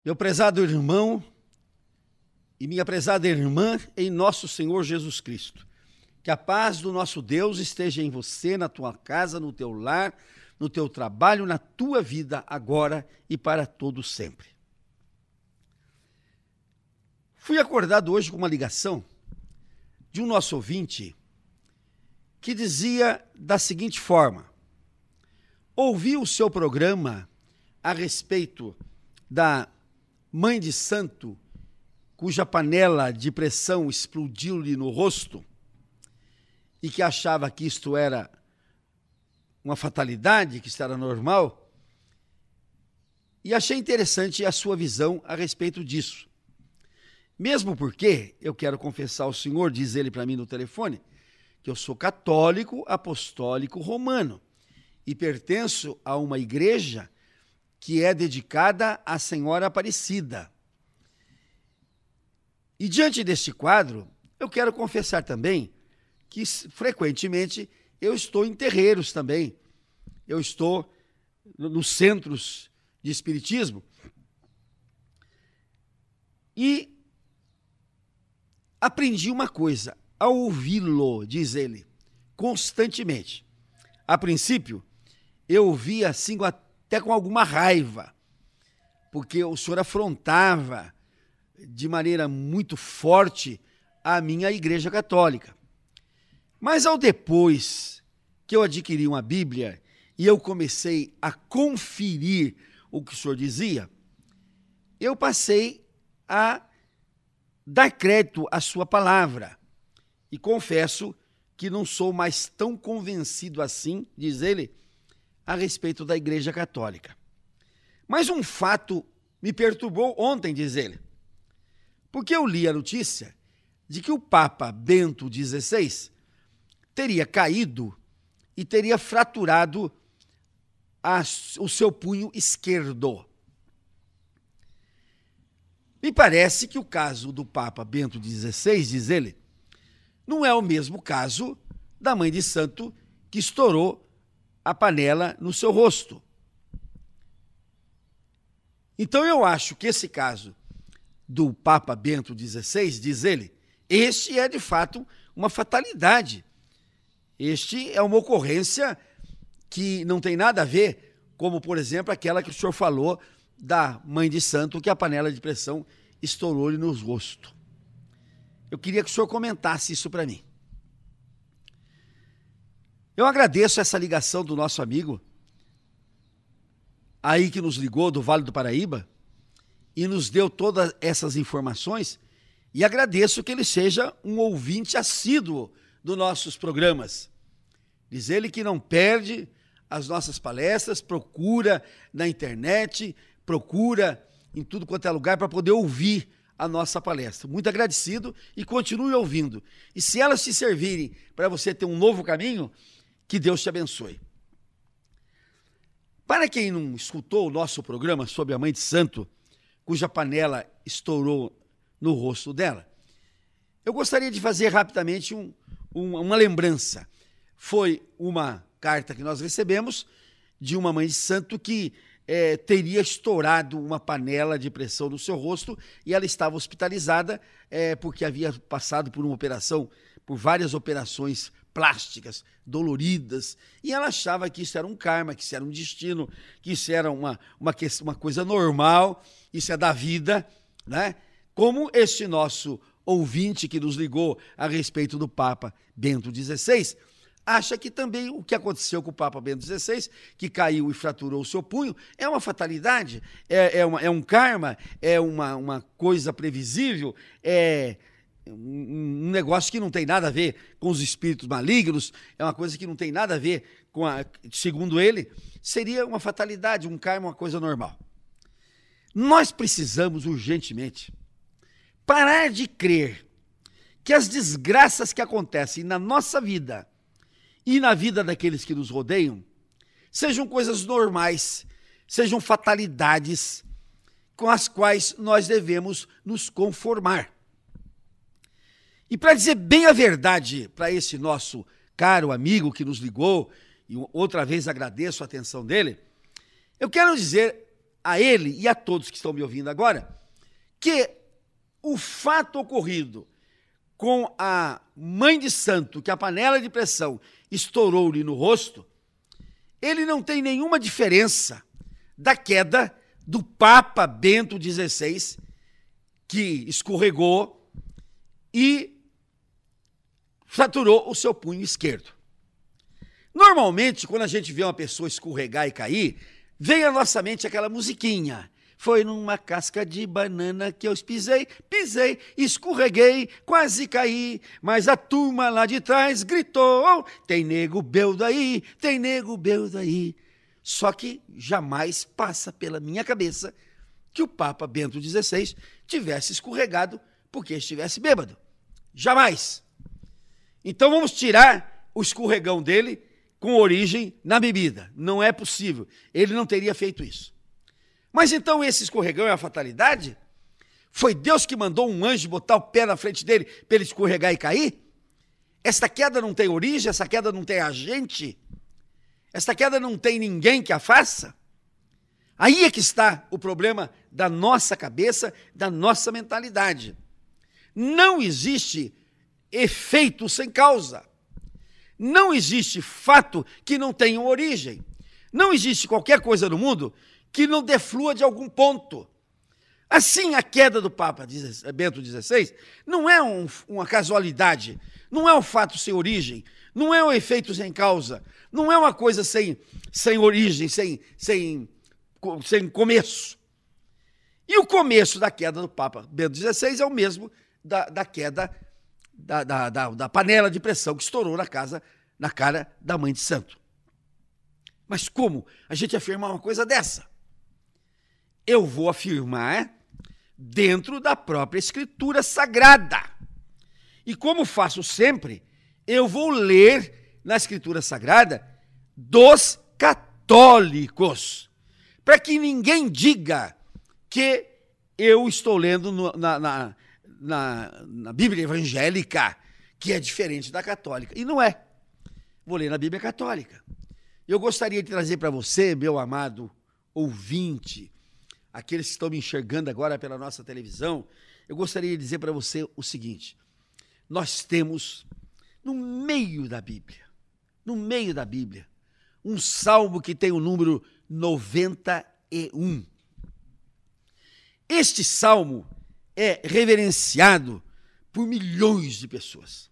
Meu prezado irmão e minha prezada irmã em nosso Senhor Jesus Cristo, que a paz do nosso Deus esteja em você, na tua casa, no teu lar, no teu trabalho, na tua vida, agora e para todo sempre. Fui acordado hoje com uma ligação de um nosso ouvinte que dizia da seguinte forma: ouvi o seu programa a respeito da mãe de santo cuja panela de pressão explodiu-lhe no rosto e que achava que isto era uma fatalidade, que isto era normal, e achei interessante a sua visão a respeito disso. Mesmo porque, eu quero confessar ao senhor, diz ele para mim no telefone, que eu sou católico apostólico romano e pertenço a uma igreja que é dedicada à Senhora Aparecida. E diante deste quadro, eu quero confessar também que frequentemente eu estou em terreiros também. Eu estou nos centros de espiritismo. E aprendi uma coisa, ao ouvi-lo, diz ele, constantemente. A princípio, eu ouvia assim até com alguma raiva, porque o senhor afrontava de maneira muito forte a minha igreja católica. Mas ao depois que eu adquiri uma Bíblia e eu comecei a conferir o que o senhor dizia, eu passei a dar crédito à sua palavra. E confesso que não sou mais tão convencido assim, diz ele, a respeito da Igreja Católica. Mas um fato me perturbou ontem, diz ele, porque eu li a notícia de que o Papa Bento XVI teria caído e teria fraturado o seu punho esquerdo. Me parece que o caso do Papa Bento XVI, diz ele, não é o mesmo caso da mãe de santo que estourou a panela no seu rosto. Então eu acho que esse caso do Papa Bento XVI, diz ele, este é de fato uma fatalidade. Este é uma ocorrência que não tem nada a ver, como por exemplo aquela que o senhor falou da mãe de santo, que a panela de pressão estourou-lhe no rosto. Eu queria que o senhor comentasse isso para mim. Eu agradeço essa ligação do nosso amigo, aí que nos ligou do Vale do Paraíba, e nos deu todas essas informações, e agradeço que ele seja um ouvinte assíduo dos nossos programas. Diz ele que não perde as nossas palestras, procura na internet, procura em tudo quanto é lugar para poder ouvir a nossa palestra. Muito agradecido e continue ouvindo. E se elas te servirem para você ter um novo caminho, que Deus te abençoe. Para quem não escutou o nosso programa sobre a mãe de santo, cuja panela estourou no rosto dela, eu gostaria de fazer rapidamente uma lembrança. Foi uma carta que nós recebemos de uma mãe de santo que teria estourado uma panela de pressão no seu rosto e ela estava hospitalizada porque havia passado por uma operação, por várias operações plásticas, doloridas, e ela achava que isso era um karma, que isso era um destino, que isso era uma coisa normal, isso é da vida, né? Como este nosso ouvinte que nos ligou a respeito do Papa Bento XVI, acha que também o que aconteceu com o Papa Bento XVI, que caiu e fraturou o seu punho, é uma fatalidade, é um karma, é uma coisa previsível, é um negócio que não tem nada a ver com os espíritos malignos, é uma coisa que não tem nada a ver com segundo ele, seria uma fatalidade, um karma, uma coisa normal. Nós precisamos urgentemente parar de crer que as desgraças que acontecem na nossa vida e na vida daqueles que nos rodeiam sejam coisas normais, sejam fatalidades com as quais nós devemos nos conformar. E para dizer bem a verdade para esse nosso caro amigo que nos ligou, e outra vez agradeço a atenção dele, eu quero dizer a ele e a todos que estão me ouvindo agora que o fato ocorrido com a mãe de santo, que a panela de pressão estourou-lhe no rosto, ele não tem nenhuma diferença da queda do Papa Bento XVI, que escorregou e fraturou o seu punho esquerdo. Normalmente, quando a gente vê uma pessoa escorregar e cair, vem à nossa mente aquela musiquinha. Foi numa casca de banana que eu pisei, escorreguei, quase caí, mas a turma lá de trás gritou, tem nego beldo aí, tem nego beldo aí. Só que jamais passa pela minha cabeça que o Papa Bento XVI tivesse escorregado porque estivesse bêbado. Jamais. Então vamos tirar o escorregão dele com origem na bebida. Não é possível. Ele não teria feito isso. Mas então esse escorregão é a fatalidade? Foi Deus que mandou um anjo botar o pé na frente dele para ele escorregar e cair? Esta queda não tem origem? Essa queda não tem agente? Esta queda não tem ninguém que a faça? Aí é que está o problema da nossa cabeça, da nossa mentalidade. Não existe efeito sem causa. Não existe fato que não tenha origem. Não existe qualquer coisa no mundo que não deflua de algum ponto. Assim, a queda do Papa Bento XVI não é uma casualidade, não é um fato sem origem, não é um efeito sem causa, não é uma coisa sem origem, sem começo. E o começo da queda do Papa Bento XVI é o mesmo da queda da panela de pressão que estourou na cara da mãe de santo. Mas como a gente afirmar uma coisa dessa? Eu vou afirmar dentro da própria Escritura Sagrada. E como faço sempre, eu vou ler na Escritura Sagrada dos católicos, para que ninguém diga que eu estou lendo na Bíblia evangélica, que é diferente da católica. E não é. Vou ler na Bíblia católica. Eu gostaria de trazer para você, meu amado ouvinte, aqueles que estão me enxergando agora pela nossa televisão, eu gostaria de dizer para você o seguinte: nós temos no meio da Bíblia, um salmo que tem o número 91. Este salmo é reverenciado por milhões de pessoas.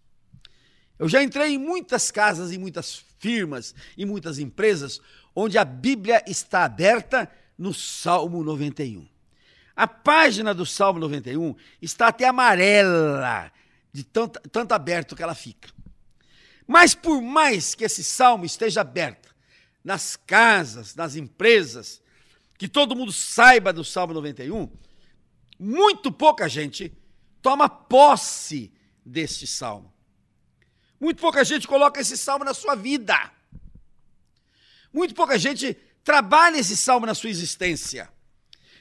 Eu já entrei em muitas casas, em muitas firmas, em muitas empresas, onde a Bíblia está aberta no Salmo 91. A página do Salmo 91 está até amarela, de tanto aberto que ela fica. Mas por mais que esse salmo esteja aberto nas casas, nas empresas, que todo mundo saiba do Salmo 91, muito pouca gente toma posse deste salmo. Muito pouca gente coloca esse salmo na sua vida. Muito pouca gente trabalha esse salmo na sua existência.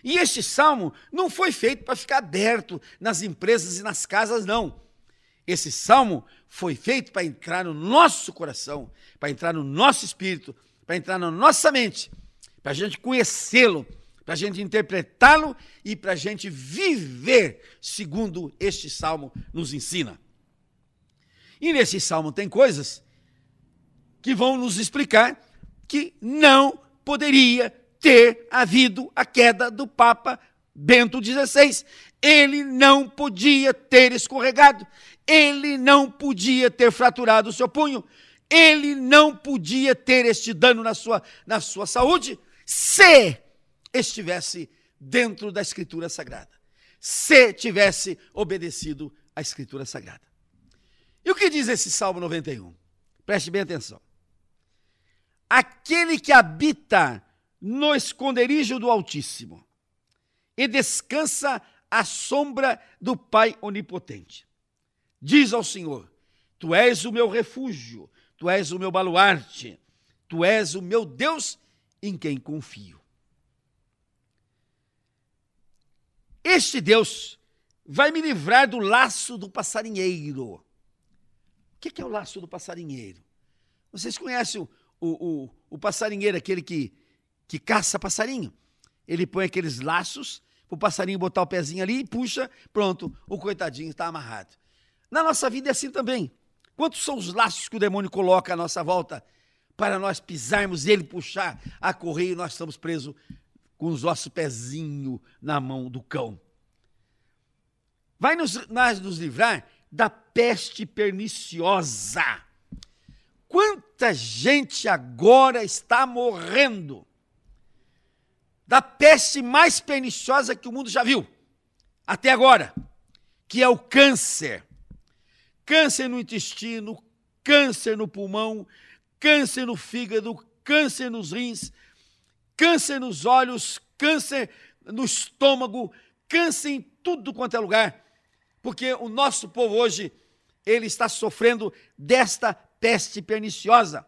E este salmo não foi feito para ficar aberto nas empresas e nas casas, não. Esse salmo foi feito para entrar no nosso coração, para entrar no nosso espírito, para entrar na nossa mente, para a gente conhecê-lo, para a gente interpretá-lo e para a gente viver segundo este salmo nos ensina. E nesse salmo tem coisas que vão nos explicar que não poderia ter havido a queda do Papa Bento XVI. Ele não podia ter escorregado, ele não podia ter fraturado o seu punho, ele não podia ter este dano na sua saúde, se estivesse dentro da Escritura Sagrada, se tivesse obedecido à Escritura Sagrada. E o que diz esse Salmo 91? Preste bem atenção. Aquele que habita no esconderijo do Altíssimo e descansa à sombra do Pai Onipotente, diz ao Senhor: Tu és o meu refúgio, Tu és o meu baluarte, Tu és o meu Deus em quem confio. Este Deus vai me livrar do laço do passarinheiro. O que é o laço do passarinheiro? Vocês conhecem o passarinheiro, aquele que caça passarinho? Ele põe aqueles laços, o passarinho botar o pezinho ali e puxa, pronto, o coitadinho está amarrado. Na nossa vida é assim também. Quantos são os laços que o demônio coloca à nossa volta para nós pisarmos e ele puxar a correia e nós estamos presos com os nossos pezinhos na mão do cão? Vai nos livrar da peste perniciosa. Quanta gente agora está morrendo da peste mais perniciosa que o mundo já viu até agora, que é o câncer. Câncer no intestino, câncer no pulmão, câncer no fígado, câncer nos rins, câncer nos olhos, câncer no estômago, câncer em tudo quanto é lugar, porque o nosso povo hoje, ele está sofrendo desta peste perniciosa.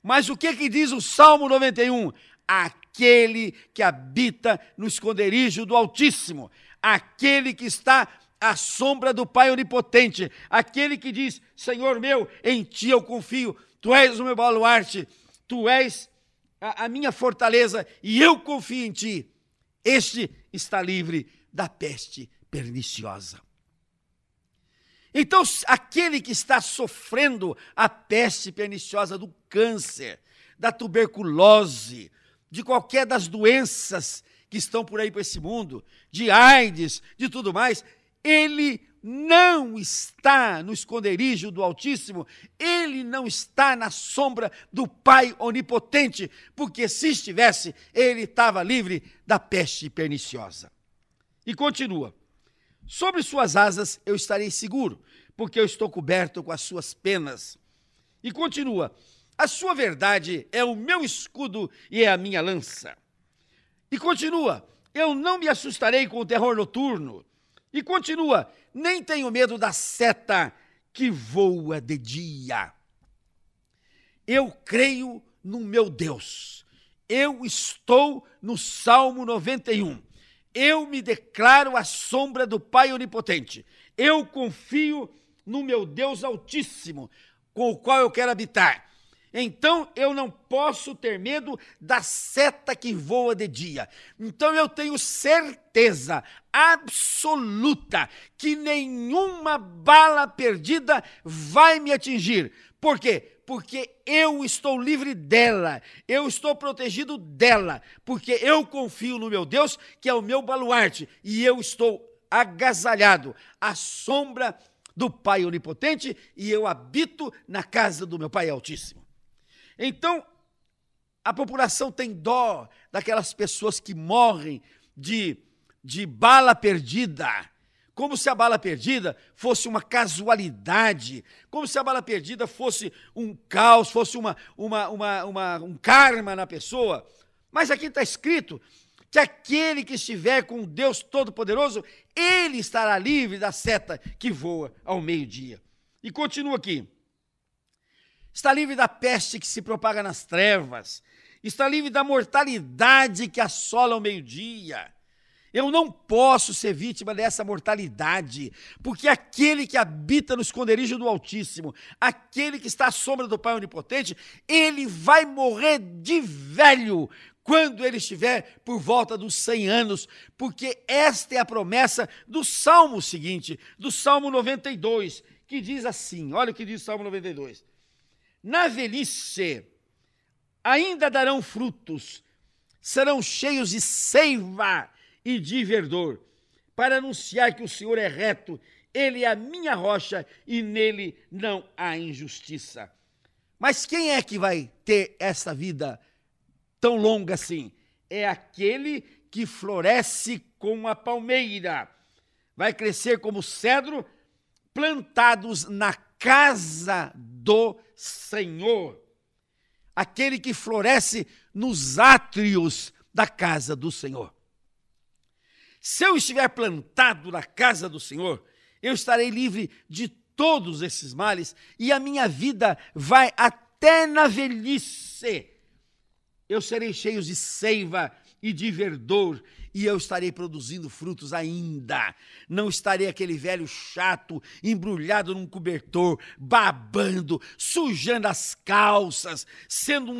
Mas o que diz o Salmo 91? Aquele que habita no esconderijo do Altíssimo, aquele que está à sombra do Pai Onipotente, aquele que diz, Senhor meu, em ti eu confio, tu és o meu baluarte, tu és a minha fortaleza e eu confio em ti. Este está livre da peste perniciosa. Então, aquele que está sofrendo a peste perniciosa do câncer, da tuberculose, de qualquer das doenças que estão por aí por esse mundo, de AIDS, de tudo mais, ele não está no esconderijo do Altíssimo, ele não está na sombra do Pai Onipotente, porque se estivesse, ele estava livre da peste perniciosa. E continua, sobre suas asas eu estarei seguro, porque eu estou coberto com as suas penas. E continua, a sua verdade é o meu escudo e é a minha lança. E continua, eu não me assustarei com o terror noturno. E continua, nem tenho medo da seta que voa de dia. Eu creio no meu Deus. Eu estou no Salmo 91. Eu me declaro à sombra do Pai Onipotente. Eu confio no meu Deus Altíssimo, com o qual eu quero habitar. Então eu não posso ter medo da seta que voa de dia. Então eu tenho certeza absoluta que nenhuma bala perdida vai me atingir. Por quê? Porque eu estou livre dela, eu estou protegido dela, porque eu confio no meu Deus, que é o meu baluarte, e eu estou agasalhado à sombra do Pai Onipotente, e eu habito na casa do meu Pai Altíssimo. Então, a população tem dó daquelas pessoas que morrem de bala perdida, como se a bala perdida fosse uma casualidade, como se a bala perdida fosse um caos, fosse um karma na pessoa. Mas aqui está escrito que aquele que estiver com Deus Todo-Poderoso, ele estará livre da seta que voa ao meio-dia. E continua aqui. Está livre da peste que se propaga nas trevas. Está livre da mortalidade que assola ao meio-dia. Eu não posso ser vítima dessa mortalidade, porque aquele que habita no esconderijo do Altíssimo, aquele que está à sombra do Pai Onipotente, ele vai morrer de velho quando ele estiver por volta dos 100 anos, porque esta é a promessa do Salmo seguinte, do Salmo 92, que diz assim, olha o que diz o Salmo 92. Na velhice ainda darão frutos, serão cheios de seiva e de verdor, para anunciar que o Senhor é reto, ele é a minha rocha e nele não há injustiça. Mas quem é que vai ter essa vida tão longa assim? É aquele que floresce como a palmeira, vai crescer como cedro, plantados na casa do Senhor. Aquele que floresce nos átrios da casa do Senhor. Se eu estiver plantado na casa do Senhor, eu estarei livre de todos esses males e a minha vida vai até na velhice. Eu serei cheio de seiva e de verdor e eu estarei produzindo frutos ainda. Não estarei aquele velho chato, embrulhado num cobertor, babando, sujando as calças, sendo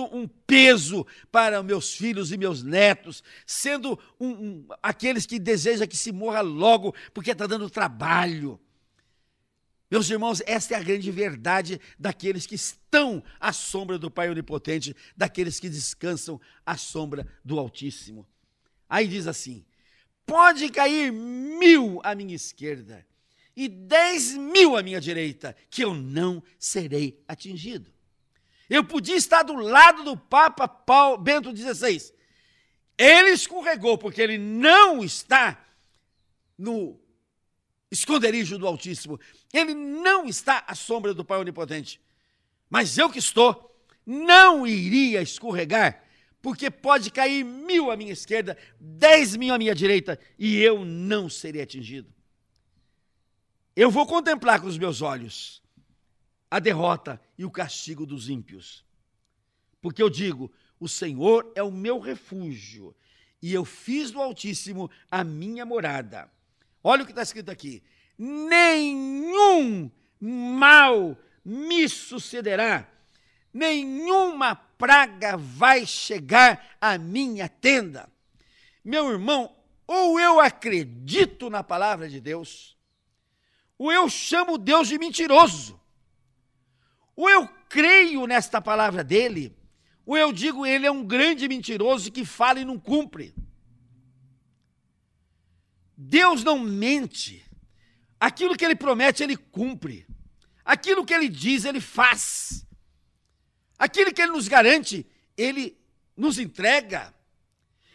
um peso para meus filhos e meus netos, sendo aqueles que desejam que se morra logo, porque está dando trabalho. Meus irmãos, esta é a grande verdade daqueles que estão à sombra do Pai Onipotente, daqueles que descansam à sombra do Altíssimo. Aí diz assim: pode cair 1000 à minha esquerda e 10.000 à minha direita, que eu não serei atingido. Eu podia estar do lado do Papa Bento XVI. Ele escorregou porque ele não está no esconderijo do Altíssimo. Ele não está à sombra do Pai Onipotente. Mas eu que estou, não iria escorregar, porque pode cair 1000 à minha esquerda, 10.000 à minha direita, e eu não serei atingido. Eu vou contemplar com os meus olhos a derrota e o castigo dos ímpios. Porque eu digo, o Senhor é o meu refúgio, e eu fiz do Altíssimo a minha morada. Olha o que está escrito aqui: nenhum mal me sucederá, nenhuma praga vai chegar à minha tenda. Meu irmão, ou eu acredito na palavra de Deus, ou eu chamo Deus de mentiroso, ou eu creio nesta palavra dele, ou eu digo ele é um grande mentiroso que fala e não cumpre. Deus não mente. Aquilo que ele promete, ele cumpre. Aquilo que ele diz, ele faz. Aquilo que ele nos garante, ele nos entrega.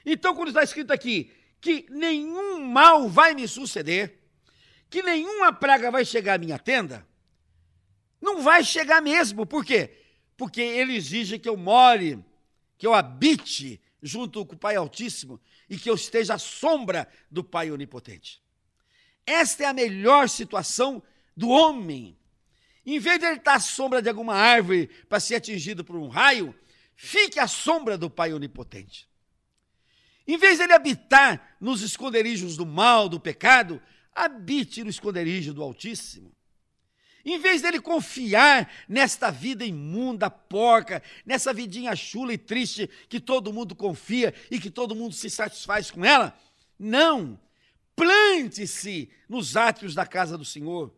Então, quando está escrito aqui que nenhum mal vai me suceder, que nenhuma praga vai chegar à minha tenda, não vai chegar mesmo. Por quê? Porque ele exige que eu more, que eu habite junto com o Pai Altíssimo e que eu esteja à sombra do Pai Onipotente. Esta é a melhor situação do homem. Em vez de ele estar à sombra de alguma árvore para ser atingido por um raio, fique à sombra do Pai Onipotente. Em vez de ele habitar nos esconderijos do mal, do pecado, habite no esconderijo do Altíssimo. Em vez dele confiar nesta vida imunda, porca, nessa vidinha chula e triste que todo mundo confia e que todo mundo se satisfaz com ela, não. Plante-se nos átrios da casa do Senhor.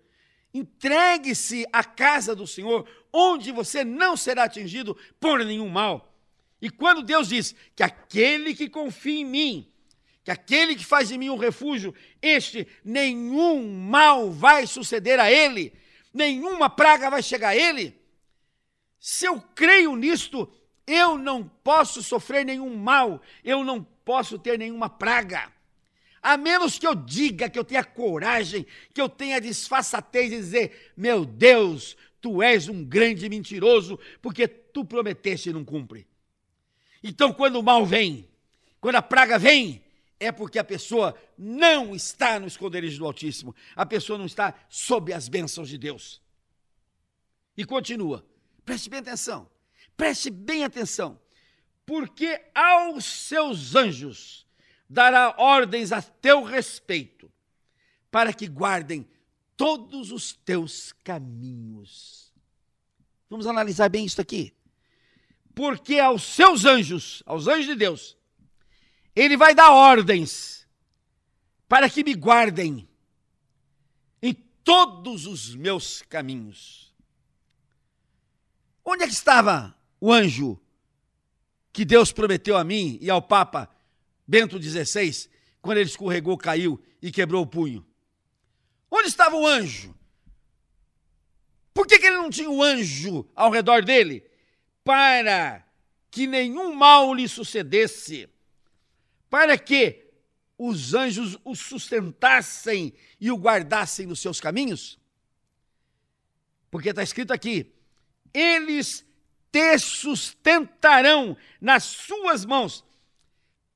Entregue-se à casa do Senhor, onde você não será atingido por nenhum mal. E quando Deus diz que aquele que confia em mim, que aquele que faz de mim um refúgio, este nenhum mal vai suceder a ele, nenhuma praga vai chegar a ele. Se eu creio nisto, eu não posso sofrer nenhum mal, eu não posso ter nenhuma praga. A menos que eu diga, que eu tenha coragem, que eu tenha disfarçatez de dizer: meu Deus, tu és um grande mentiroso, porque tu prometeste e não cumpre. Então, quando o mal vem, quando a praga vem, é porque a pessoa não está no esconderijo do Altíssimo, a pessoa não está sob as bênçãos de Deus. E continua, preste bem atenção, porque aos seus anjos dará ordens a teu respeito, para que guardem todos os teus caminhos. Vamos analisar bem isso aqui. Porque aos seus anjos, aos anjos de Deus, ele vai dar ordens para que me guardem em todos os meus caminhos. Onde é que estava o anjo que Deus prometeu a mim e ao Papa Bento XVI, quando ele escorregou, caiu e quebrou o punho? Onde estava o anjo? Por que ele não tinha um anjo ao redor dele? Para que nenhum mal lhe sucedesse, para que os anjos o sustentassem e o guardassem nos seus caminhos? Porque está escrito aqui: eles te sustentarão nas suas mãos,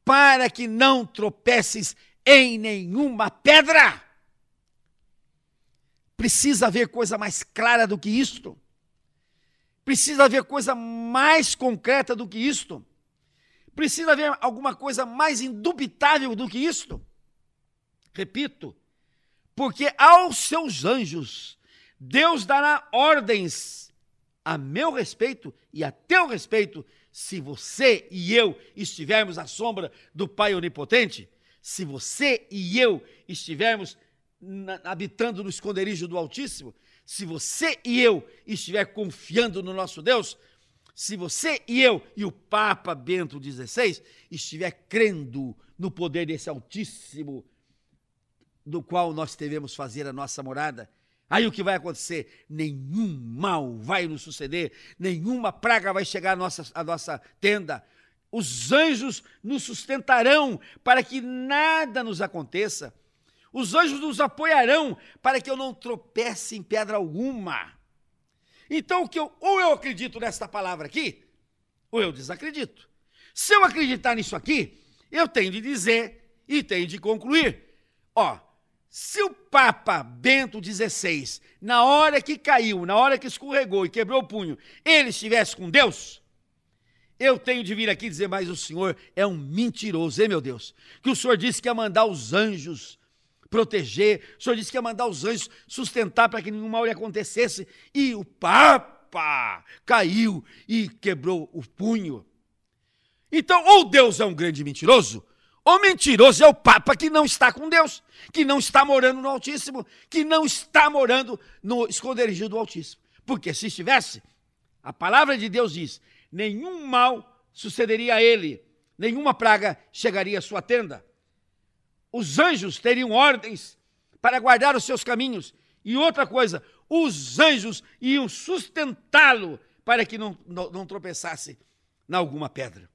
para que não tropeces em nenhuma pedra. Precisa haver coisa mais clara do que isto? Precisa haver coisa mais concreta do que isto? Precisa haver alguma coisa mais indubitável do que isto? Repito, porque aos seus anjos Deus dará ordens a meu respeito e a teu respeito, se você e eu estivermos à sombra do Pai Onipotente, se você e eu estivermos habitando no esconderijo do Altíssimo, se você e eu estiver confiando no nosso Deus, se você e eu e o Papa Bento XVI estiver crendo no poder desse Altíssimo, do qual nós devemos fazer a nossa morada, aí o que vai acontecer? Nenhum mal vai nos suceder, nenhuma praga vai chegar à nossa tenda. Os anjos nos sustentarão para que nada nos aconteça. Os anjos nos apoiarão para que eu não tropece em pedra alguma. Então, ou eu acredito nesta palavra aqui, ou eu desacredito. Se eu acreditar nisso aqui, eu tenho de dizer e tenho de concluir. Se o Papa Bento XVI, na hora que caiu, na hora que escorregou e quebrou o punho, ele estivesse com Deus, eu tenho de vir aqui dizer, mas o senhor é um mentiroso, hein, meu Deus? Que o senhor disse que ia mandar os anjos proteger, o senhor disse que ia mandar os anjos sustentar para que nenhum mal lhe acontecesse, e o Papa caiu e quebrou o punho. Então, ou Deus é um grande mentiroso, ou mentiroso é o Papa que não está com Deus, que não está morando no Altíssimo, que não está morando no esconderijo do Altíssimo. Porque se estivesse, a palavra de Deus diz, nenhum mal sucederia a ele, nenhuma praga chegaria à sua tenda. Os anjos teriam ordens para guardar os seus caminhos. E outra coisa, os anjos iam sustentá-lo para que não tropeçasse em alguma pedra.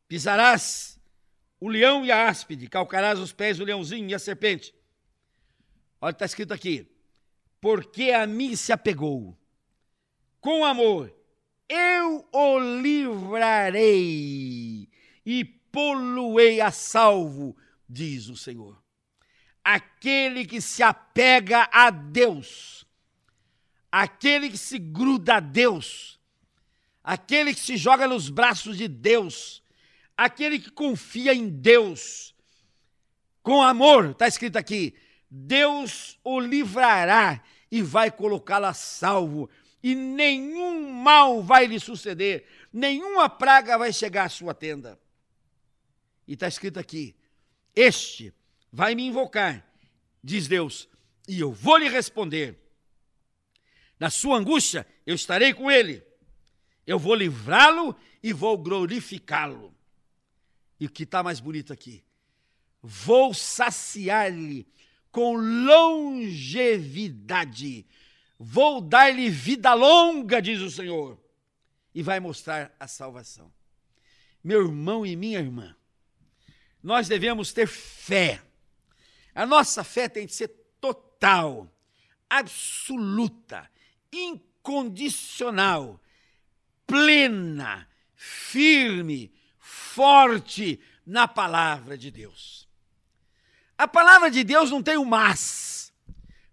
Pisarás o leão e a áspide, calcarás os pés do leãozinho e a serpente. Olha, está escrito aqui, porque a mim se apegou, com amor, eu o livrarei e pô-lo-ei a salvo, diz o Senhor. Aquele que se apega a Deus, aquele que se gruda a Deus, aquele que se joga nos braços de Deus, aquele que confia em Deus, com amor, está escrito aqui, Deus o livrará e vai colocá-lo a salvo, e nenhum mal vai lhe suceder, nenhuma praga vai chegar à sua tenda. E está escrito aqui, este vai me invocar, diz Deus, e eu vou lhe responder. Na sua angústia, eu estarei com ele, eu vou livrá-lo e vou glorificá-lo. E o que está mais bonito aqui, vou saciar-lhe com longevidade, vou dar-lhe vida longa, diz o Senhor, e vai mostrar a salvação. Meu irmão e minha irmã, nós devemos ter fé. A nossa fé tem de ser total, absoluta, incondicional, plena, firme, forte na palavra de Deus. A palavra de Deus não tem o mas.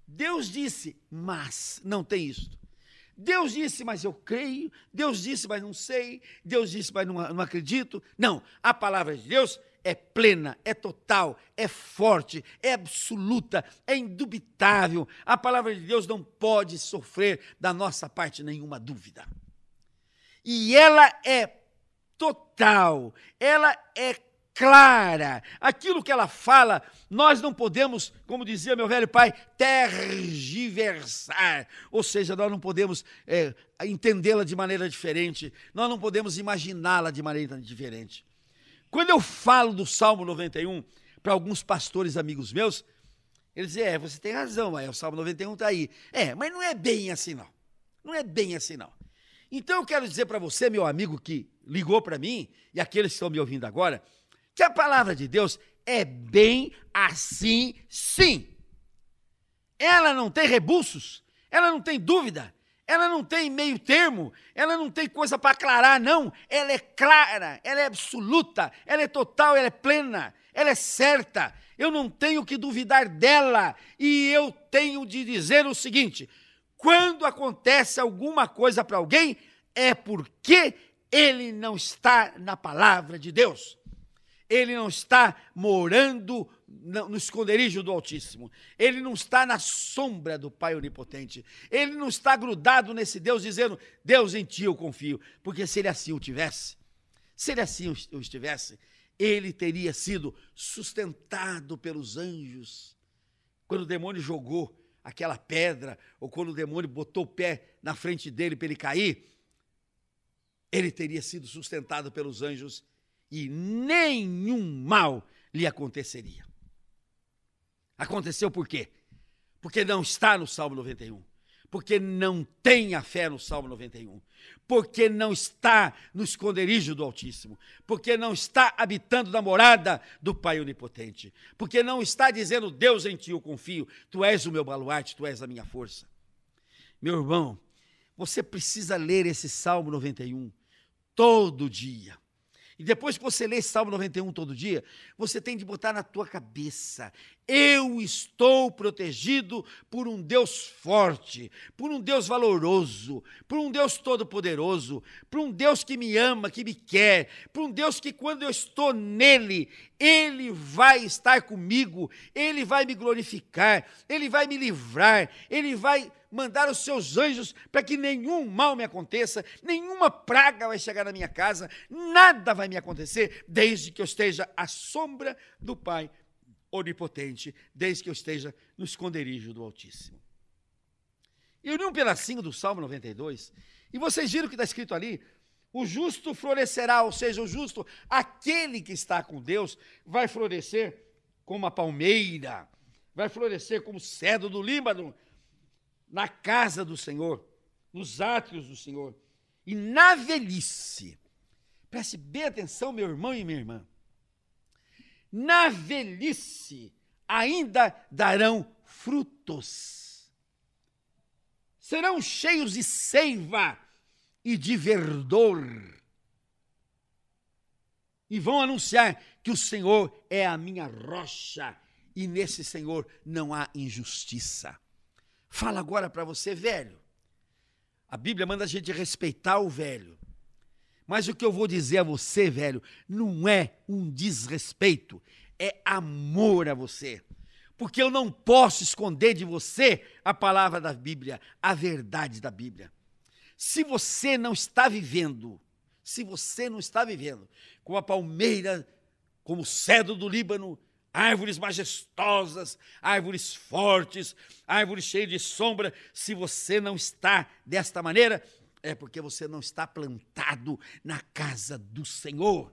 Deus disse, mas não tem isto. Deus disse, mas eu creio. Deus disse, mas não sei. Deus disse, mas não acredito. Não, a palavra de Deus é plena, é total, é forte, é absoluta, é indubitável. A palavra de Deus não pode sofrer da nossa parte nenhuma dúvida. E ela é total, ela é clara. Aquilo que ela fala, nós não podemos, como dizia meu velho pai, tergiversar. Ou seja, nós não podemos entendê-la de maneira diferente, nós não podemos imaginá-la de maneira diferente. Quando eu falo do Salmo 91 para alguns pastores amigos meus, eles dizem, você tem razão, o Salmo 91 está aí. Mas não é bem assim não. Não é bem assim não. Então eu quero dizer para você, meu amigo que ligou para mim, e aqueles que estão me ouvindo agora, que a palavra de Deus é bem assim sim. Ela não tem rebuços, ela não tem dúvida, ela não tem meio termo, ela não tem coisa para aclarar, não. Ela é clara, ela é absoluta, ela é total, ela é plena, ela é certa. Eu não tenho que duvidar dela. E eu tenho de dizer o seguinte, quando acontece alguma coisa para alguém, é porque ele não está na palavra de Deus. Ele não está morando no esconderijo do Altíssimo. Ele não está na sombra do Pai Onipotente. Ele não está grudado nesse Deus dizendo, Deus, em ti eu confio. Porque se ele assim o tivesse, se ele assim o estivesse, ele teria sido sustentado pelos anjos. Quando o demônio jogou aquela pedra, ou quando o demônio botou o pé na frente dele para ele cair, ele teria sido sustentado pelos anjos e nenhum mal lhe aconteceria. Aconteceu por quê? Porque não está no Salmo 91. Porque não tem a fé no Salmo 91. Porque não está no esconderijo do Altíssimo. Porque não está habitando na morada do Pai Onipotente. Porque não está dizendo, Deus, em ti eu confio, tu és o meu baluarte, tu és a minha força. Meu irmão, você precisa ler esse Salmo 91 todo dia. E depois que você lê esse Salmo 91 todo dia, você tem de botar na tua cabeça, eu estou protegido por um Deus forte, por um Deus valoroso, por um Deus todo-poderoso, por um Deus que me ama, que me quer, por um Deus que quando eu estou nele, ele vai estar comigo, ele vai me glorificar, ele vai me livrar, ele vai mandar os seus anjos para que nenhum mal me aconteça, nenhuma praga vai chegar na minha casa, nada vai me acontecer, desde que eu esteja à sombra do Pai Onipotente, desde que eu esteja no esconderijo do Altíssimo. Eu li um pedacinho do Salmo 92, e vocês viram que está escrito ali, o justo florescerá, ou seja, o justo, aquele que está com Deus, vai florescer como a palmeira, vai florescer como o cedro do Líbano, na casa do Senhor, nos átrios do Senhor, e na velhice, preste bem atenção, meu irmão e minha irmã, na velhice ainda darão frutos, serão cheios de seiva e de verdor, e vão anunciar que o Senhor é a minha rocha, e nesse Senhor não há injustiça. Fala agora para você, velho. A Bíblia manda a gente respeitar o velho. Mas o que eu vou dizer a você, velho, não é um desrespeito, é amor a você. Porque eu não posso esconder de você a palavra da Bíblia, a verdade da Bíblia. Se você não está vivendo como a palmeira, como o cedro do Líbano, árvores majestosas, árvores fortes, árvores cheias de sombra, se você não está desta maneira, é porque você não está plantado na casa do Senhor.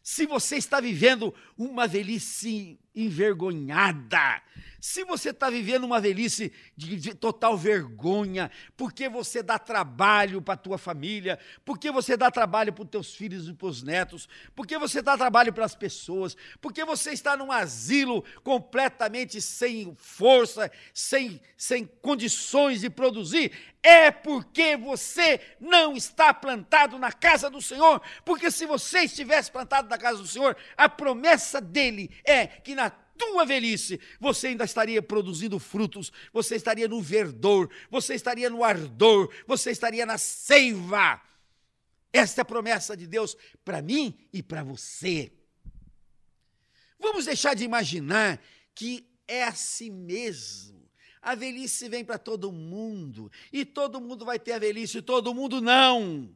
Se você está vivendo uma velhice envergonhada, se você está vivendo uma velhice de total vergonha, porque você dá trabalho para a tua família, porque você dá trabalho para os teus filhos e para os netos, porque você dá trabalho para as pessoas, porque você está num asilo completamente sem força, sem condições de produzir, é porque você não está plantado na casa do Senhor, porque se você estivesse plantado na casa do Senhor, a promessa dele é que na tua velhice, você ainda estaria produzindo frutos, você estaria no verdor, você estaria no ardor, você estaria na seiva. Esta é a promessa de Deus para mim e para você. Vamos deixar de imaginar que é assim mesmo. A velhice vem para todo mundo, e todo mundo vai ter a velhice, e todo mundo não.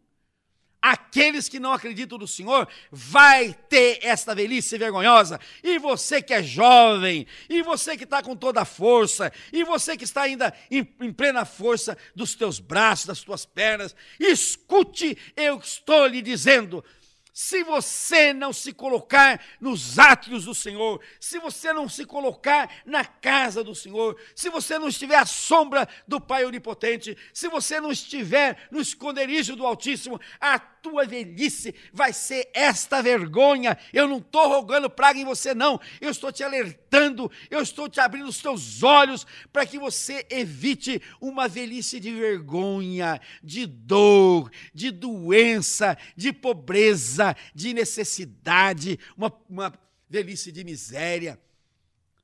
Aqueles que não acreditam no Senhor vai ter esta velhice vergonhosa. E você que é jovem, e você que está com toda a força, e você que está ainda em plena força dos teus braços, das tuas pernas, escute, eu estou lhe dizendo, se você não se colocar nos átrios do Senhor, se você não se colocar na casa do Senhor, se você não estiver à sombra do Pai Onipotente, se você não estiver no esconderijo do Altíssimo, a tua velhice vai ser esta vergonha. Eu não estou rogando praga em você, não. Eu estou te alertando, eu estou te abrindo os teus olhos para que você evite uma velhice de vergonha, de dor, de doença, de pobreza, de necessidade, uma velhice de miséria.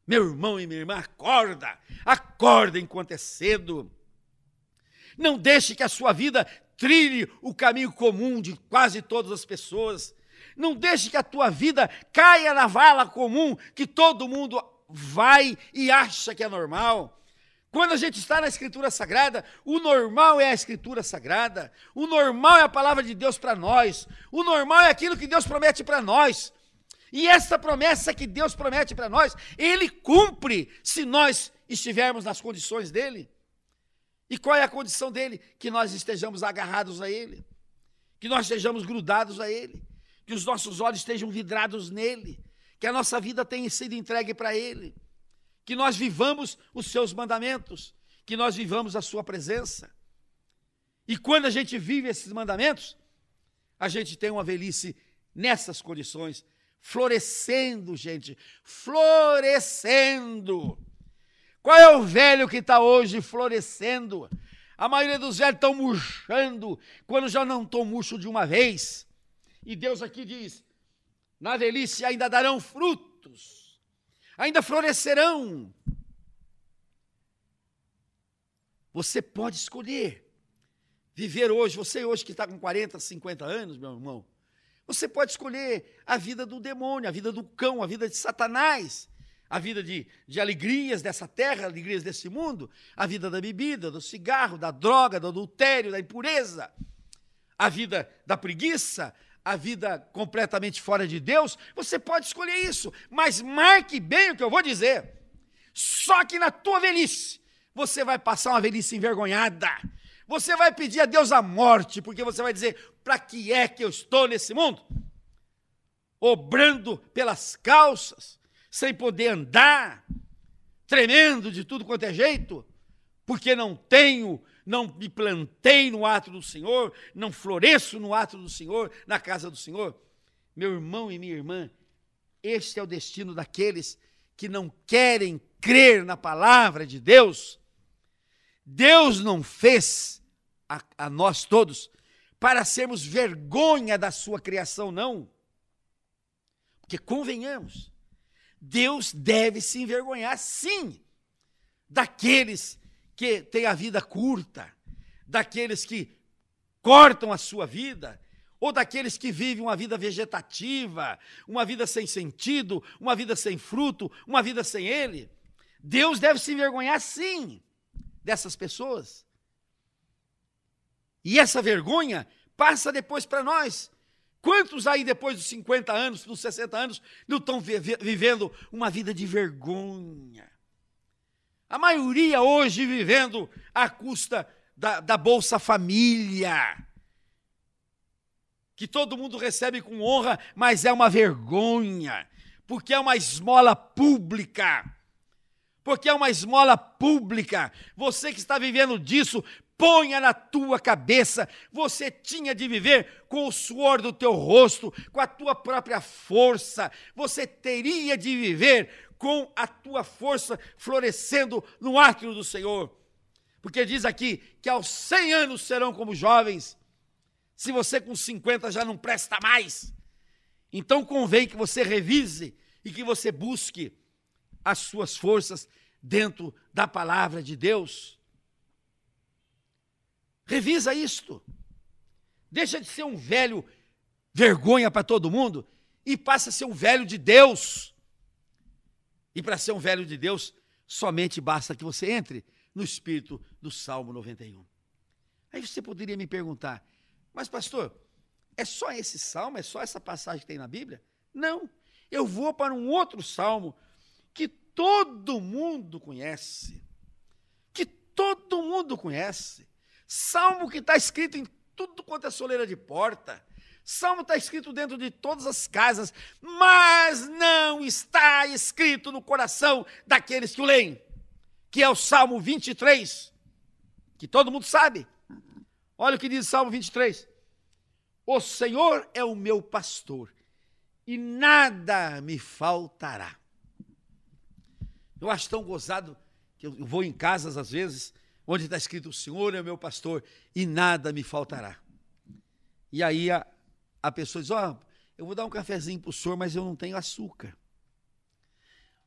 Meu irmão e minha irmã, acorda enquanto é cedo. Não deixe que a sua vida trilhe o caminho comum de quase todas as pessoas. Não deixe que a tua vida caia na vala comum que todo mundo vai e acha que é normal. Quando a gente está na Escritura Sagrada, o normal é a Escritura Sagrada, o normal é a palavra de Deus para nós, o normal é aquilo que Deus promete para nós. E essa promessa que Deus promete para nós, Ele cumpre se nós estivermos nas condições dEle. E qual é a condição dEle? Que nós estejamos agarrados a Ele, que nós estejamos grudados a Ele, que os nossos olhos estejam vidrados nele, que a nossa vida tenha sido entregue para Ele, que nós vivamos os seus mandamentos, que nós vivamos a sua presença. E quando a gente vive esses mandamentos, a gente tem uma velhice nessas condições, florescendo, gente, florescendo. Qual é o velho que está hoje florescendo? A maioria dos velhos estão murchando, quando já não estão murchos de uma vez. E Deus aqui diz, na velhice ainda darão frutos, ainda florescerão. Você pode escolher viver hoje, você hoje que está com 40, 50 anos, meu irmão, você pode escolher a vida do demônio, a vida do cão, a vida de Satanás, a vida de alegrias dessa terra, alegrias desse mundo, a vida da bebida, do cigarro, da droga, do adultério, da impureza, a vida da preguiça, a vida completamente fora de Deus. Você pode escolher isso, mas marque bem o que eu vou dizer. Só que na tua velhice, você vai passar uma velhice envergonhada. Você vai pedir a Deus a morte, porque você vai dizer, para que é que eu estou nesse mundo? Obrando pelas calças, sem poder andar, tremendo de tudo quanto é jeito, porque não me plantei no ato do Senhor, não floresço no ato do Senhor, na casa do Senhor. Meu irmão e minha irmã, este é o destino daqueles que não querem crer na palavra de Deus. Deus não fez a nós todos para sermos vergonha da sua criação, não. Porque convenhamos, Deus deve se envergonhar, sim, daqueles que têm a vida curta, daqueles que cortam a sua vida, ou daqueles que vivem uma vida vegetativa, uma vida sem sentido, uma vida sem fruto, uma vida sem Ele. Deus deve se envergonhar, sim, dessas pessoas. E essa vergonha passa depois para nós. Quantos aí depois dos 50 anos, dos 60 anos, não estão vivendo uma vida de vergonha? A maioria hoje vivendo à custa da Bolsa Família, que todo mundo recebe com honra, mas é uma vergonha, porque é uma esmola pública. Porque é uma esmola pública. Você que está vivendo disso, ponha na tua cabeça, você tinha de viver com o suor do teu rosto, com a tua própria força, você teria de viver com a tua força florescendo no átrio do Senhor, porque diz aqui que aos 100 anos serão como jovens. Se você com 50 já não presta mais, então convém que você revise e que você busque as suas forças dentro da palavra de Deus. Revisa isto. Deixa de ser um velho vergonha para todo mundo e passa a ser um velho de Deus. E para ser um velho de Deus, somente basta que você entre no espírito do Salmo 91. Aí você poderia me perguntar, mas pastor, é só esse salmo, é só essa passagem que tem na Bíblia? Não, eu vou para um outro salmo que todo mundo conhece. Que todo mundo conhece. Salmo que está escrito em tudo quanto é soleira de porta. Salmo está escrito dentro de todas as casas, mas não está escrito no coração daqueles que o leem, que é o Salmo 23, que todo mundo sabe. Olha o que diz o Salmo 23. O Senhor é o meu pastor, e nada me faltará. Eu acho tão gozado que eu vou em casas, às vezes, onde está escrito, o Senhor é o meu pastor, e nada me faltará. E aí a pessoa diz, eu vou dar um cafezinho para o senhor, mas eu não tenho açúcar.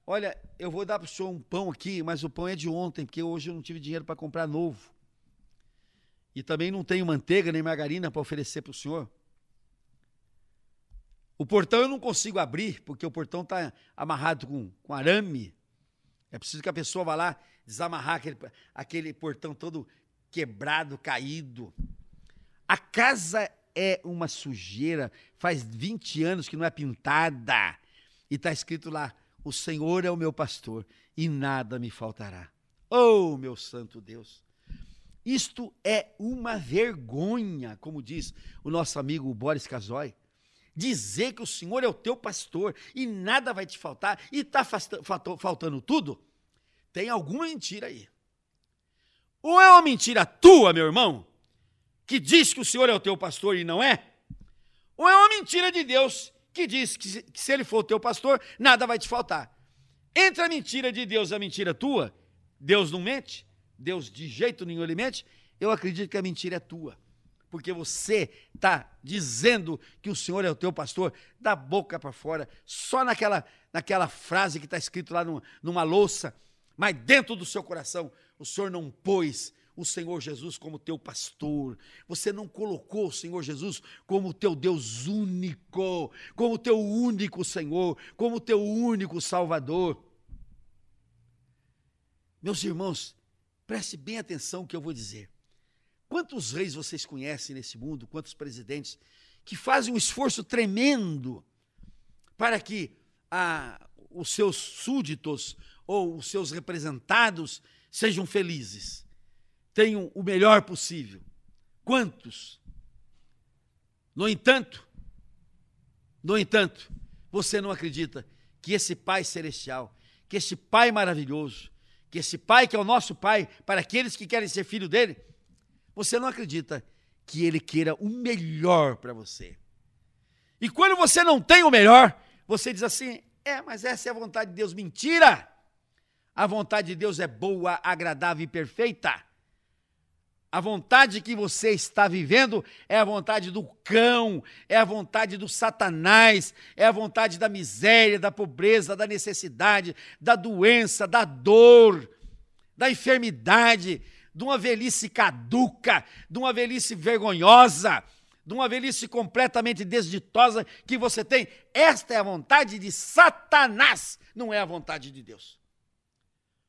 Olha, eu vou dar para o senhor um pão aqui, mas o pão é de ontem, porque hoje eu não tive dinheiro para comprar novo. e também não tenho manteiga nem margarina para oferecer para o senhor. O portão eu não consigo abrir, porque o portão está amarrado com arame. É preciso que a pessoa vá lá desamarrar aquele portão todo quebrado, caído. A casa é uma sujeira, faz 20 anos que não é pintada. E está escrito lá, o Senhor é o meu pastor e nada me faltará. Oh, meu santo Deus! Isto é uma vergonha, como diz o nosso amigo Boris Casoy. Dizer que o Senhor é o teu pastor e nada vai te faltar e está faltando tudo, tem alguma mentira aí. Ou é uma mentira tua, meu irmão, que diz que o Senhor é o teu pastor e não é? Ou é uma mentira de Deus que diz que se ele for o teu pastor, nada vai te faltar. Entre a mentira de Deus e a mentira tua, Deus não mente, Deus de jeito nenhum ele mente, eu acredito que a mentira é tua. Porque você está dizendo que o Senhor é o teu pastor da boca para fora, só naquela frase que está escrito lá numa louça, mas dentro do seu coração, o Senhor não pôs o Senhor Jesus como teu pastor, você não colocou o Senhor Jesus como teu Deus único, como teu único Senhor, como teu único Salvador. Meus irmãos, preste bem atenção no que eu vou dizer. Quantos reis vocês conhecem nesse mundo, quantos presidentes, que fazem um esforço tremendo para que os seus súditos ou os seus representados sejam felizes, tenham o melhor possível. Quantos? No entanto, você não acredita que esse Pai celestial, que esse Pai maravilhoso, que esse Pai que é o nosso Pai, para aqueles que querem ser filho dele, você não acredita que ele queira o melhor para você. E quando você não tem o melhor, você diz assim, mas essa é a vontade de Deus. Mentira! A vontade de Deus é boa, agradável e perfeita. A vontade que você está vivendo é a vontade do cão, é a vontade do Satanás, é a vontade da miséria, da pobreza, da necessidade, da doença, da dor, da enfermidade, de uma velhice caduca, de uma velhice vergonhosa, de uma velhice completamente desditosa que você tem. Esta é a vontade de Satanás, não é a vontade de Deus.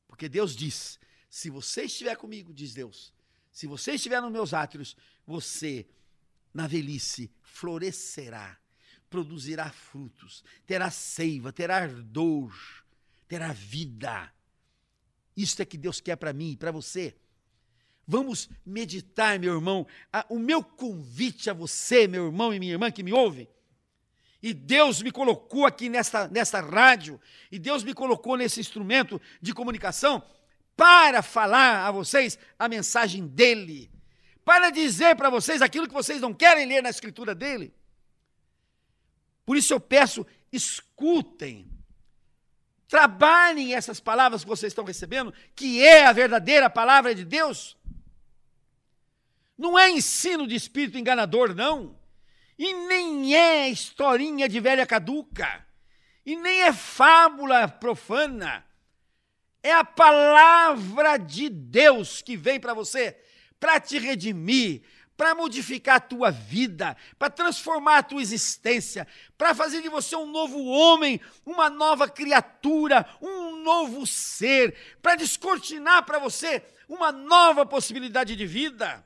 Porque Deus diz, se você estiver comigo, diz Deus, se você estiver nos meus átrios, você, na velhice, florescerá, produzirá frutos, terá seiva, terá ardor, terá vida. Isso é que Deus quer para mim e para você. Vamos meditar, meu irmão. O meu convite a você, meu irmão e minha irmã que me ouve, e Deus me colocou aqui nesta rádio, e Deus me colocou nesse instrumento de comunicação para falar a vocês a mensagem dele, para dizer para vocês aquilo que vocês não querem ler na escritura dele. Por isso eu peço, escutem, trabalhem essas palavras que vocês estão recebendo, que é a verdadeira palavra de Deus. Não é ensino de espírito enganador, não. E nem é historinha de velha caduca. E nem é fábula profana. É a palavra de Deus que vem para você, para te redimir, para modificar a tua vida, para transformar a tua existência, para fazer de você um novo homem, uma nova criatura, um novo ser, para descortinar para você uma nova possibilidade de vida,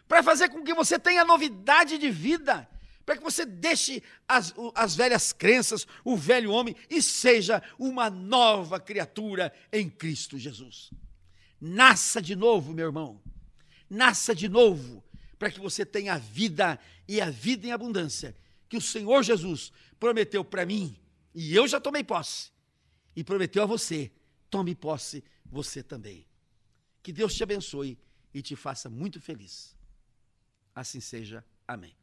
para fazer com que você tenha novidade de vida, para que você deixe as velhas crenças, o velho homem, e seja uma nova criatura em Cristo Jesus. Nasça de novo, meu irmão, nasça de novo, para que você tenha a vida e a vida em abundância, que o Senhor Jesus prometeu para mim, e eu já tomei posse, e prometeu a você, tome posse você também. Que Deus te abençoe e te faça muito feliz. Assim seja. Amém.